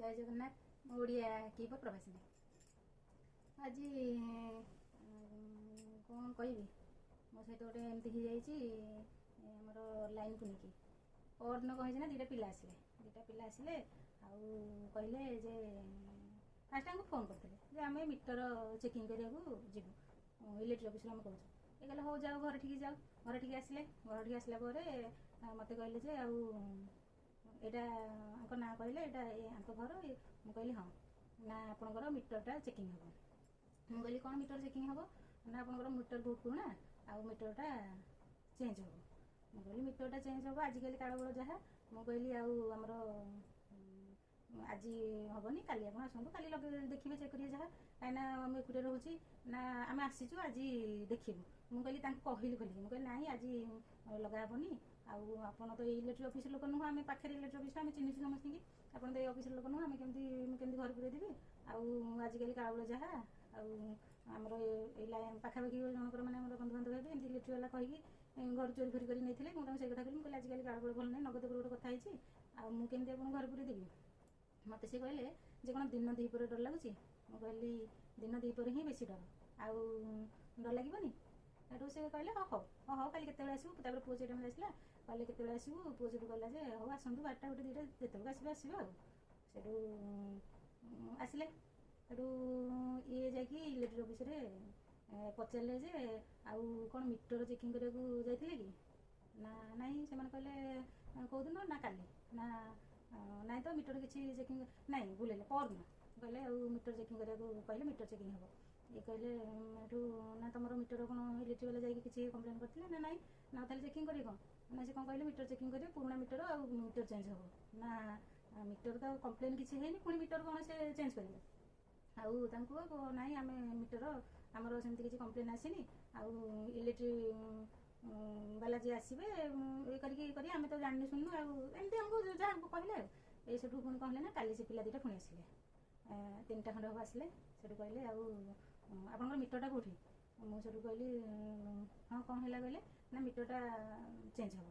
जय जगन्नाथ ओडिया की प्रवासी आज कौन कह मो सहित गोटे एमती होमर लाइन को लेकिन और दिन कही ना दुटा पिला आसिले कहले जे फास्ट आमको फोन करते आम मीटर चेकिंग करने जीवु इलेक्ट्रिक ऑफिस आम कहूँ ये कहले हो जाओ घर ठीक जाओ घर ठीक आसिले घर ठीक आसला मत कहले जे यहाँ ना कहले यहाँ घर मुझे कहली हाँ ना आपंकर मीटरटा चेकिंग हम मुझे कहली कौन मीटर चेकिंग हम ना आपंकर मीटर बहुत पुराना आउ मीटरटा चेंज हम मुझे कहली मीटरटा चेंज हम आजिकल काल बेल जहाँ मुझे कहली आमर आज हेनी काली आप आसतु काली लगे देखिए चेक करिए जहाँ कहीं मुझे एकुटिया रोचे ना आम आसीचु आज देखू मुझे कहली कहली खोलिकी मुझे ना आज लगा हेनी आपन तो इलेक्ट्रिक ऑफिस लोक नुह आम पाखे इलेक्ट्रिक ऑफिस आम चिन्ह समस्त की आपन तो ऑफिस लोक नुह आम केमती घर पूरे देवी आजिकल काल बेल जहाँ आमर पाखापाखि जनकर मैंने बंधु बांधव हे इलेक्ट्रिक वाला कहीकि घर चोरी फोरी कर नहीं मुझे कथा कहली आजिकल काल बेल भल ना नगद पर गोटे कथा मुझे आप घर पूरे देवी मत सी कहले जे कौन दिन दीपर डर लगुच मुझे दिन दीपर ही बेसी डर आउ डर लगे सेठू से कहले हाँ हाँ हाँ काली केत आसू पुओ से आसला कहले केत आसू पुओ से कहला जे हाँ आसतु 12टा गोटे 2टा जितक आसवे आसो आसिले सेठू ये जा इलेक्ट्रिक ऑफिस पचारे जे आउ कौन मीटर चेकिंग करने जाते कि ना नाई से कहले कौ दिन ना काली ना ना तो मीटर किसी चेकिंग नाई बुले परन कहले मीटर चेकिंग करने कहले मीटर चेकिंग हम ये कहले ना तुम मीटर कौन इलेक्ट्रिक वाला जाकि किसी कम्प्लेन करते ना नाई ना ताले चेकिंग करें कौन ना से कौन कहले मीटर चेकिंग करेंगे पुराना मीटर आ मीटर चेंज हम ना मीटर तो कम्प्लेन किसी है पुणी मीटर कौन से चेंज करेंगे आउ नाई आम मीटर आमर सेमती किसी कम्प्लेन आसनी आउ इलेक्ट्रिक बाला जी आसवे ये करी आम तो जानी शुणु आमती आमको जहाँ कहले ये सेठू पुणी कहले ना काली से पिला 2टा पुणी आसिले 3टा खंड हम आसिले सेठू कहले आपंकर मीटरटा कौटी मुझे कहली हाँ कौन है कहले ना मीटरटा चेंज हम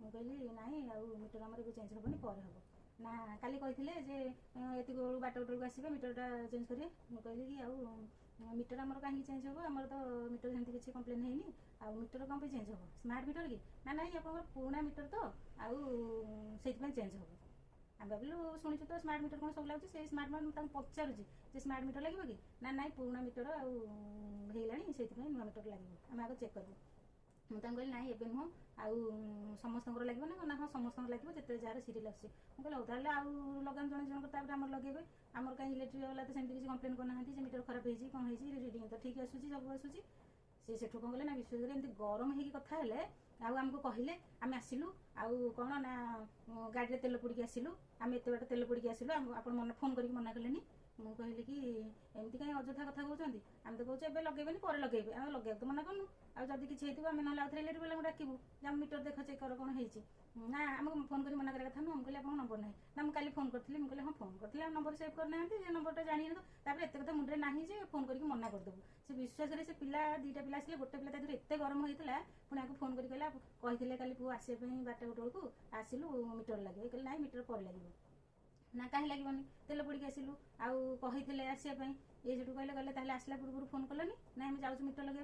मुझे कहली नाई मीटर आमर चेंज हेनी पर हम ना काली कहते जे ये बेलू 12टा को आसवे मीटरटा चेंज करेंगे मुझे कहली कि मीटर आमर कहीं चेंज हम आमर तो मीटर सेमती किसी कम्प्लेन है आउ मीटर कौन चेंज हम स्मार्ट मीटर कि ना नाई आप पुराना मीटर तो आउ से चेंज हम आम भाविलु शुणु तो स्मार्ट मीटर कौन सब लगुच से स्मार्ट मीटर पचारूँ स्मार्ट मीटर लगे कि ना नाई पुराना मीटर आईलाणी से नुआ मीटर लगे आम आगे चेक करूँ मुझे कहली ना एवं नुह आउ समस्त लगे ना हाँ समस्त लगे जिते जार सीरियल आस कहले हो ताले आउ लगान जन जनकर आम लगे आमर कहीं इलेक्ट्रिक वाला तो सेमती किसी कम्प्लेन करना मीटर खराब होती कौन हो रिडिंग तो ठीक आसूँ सब आसूँ सी सेठू कौन कले ना विश्वास एमती गरम होगी कथा आमको कहले आम आसिलु आउ कौन ना गाड़ी तेल पड़ी आसिलु आम एत बाट तेल पड़ी आसिलु आप फोन करके मना कले मुझे कहली कि एमती कहीं अଯଥା कथा कहते आम तो कहते लगे पर लगे आम लगे तो मना करूँ आदि किसी होती आम ना इलेक्ट्रिक वाला डाकू जब मीटर देख चेक कर कौन है ना आमको फोन कर मना करा कथा नुह कहली आप नंबर ना ना मुझे फोन करी मुझे कहली हाँ फोन करी नंबर सेव करना नंबरटा जानी तो एत कथा मुंडे ना जे फोन करके मना करदेबू से विश्वास से पिला 2टा पिला आसिले गोटे पिला तादेह एत गरम होता पुणी आपको फोन करके कहते काली पुओ आसपा 12टा 1 बेलू आसिलु मीटर लगे कहले ना मीटर पर लगे ना कहीं लगे तेल पड़ी आसिलु आउ कहते आसपा ये जो कहले आसला पूर्व फोन कलनि ना आम जाऊँ मीटर लगे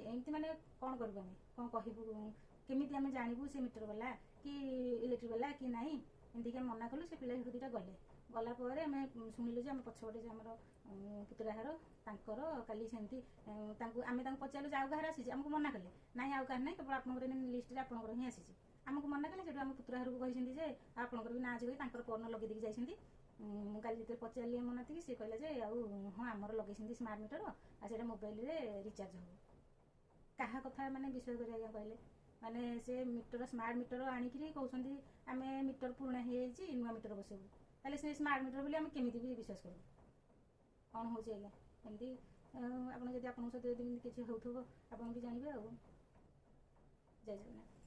एमती मैंने कौन करूँ कौन कहूँ केमी आम जानू से मीटर वाला कि इलेक्ट्रिक वाला कि नाई एमती मना कलु से पिला 2टा गले गलापर आम शुणिलु आम पछपटे आमर पुतुरा घर तांकर काली सेमती आम पचारू आउ कहार आसी आमको मना कले ना आउ कहार ना केवल आपंकर लिस्ट आपंकर ही आसी आमको मना कले से आम पुतुरा घर को कहते आपंकर भी ना आज कही पर्न लगे देखिए जाइए मुझे जो पचारि मना थी सी कहला जे हाँ आमर लगे स्मार्ट मीटर आ मोबाइल रिचार्ज हो क्या कथा मैंने विश्वास कर कहले माने से मीटर स्मार्ट मीटर आणिक कहते आम मीटर पुराना हो नुआ मीटर बसबू ताले से स्मार्ट मीटर बोली आम केमी भी विश्वास करूँ कौन हो आज्ञा एमती आप सहित किसी हो आप भी जानवे जय जगन्नाथ।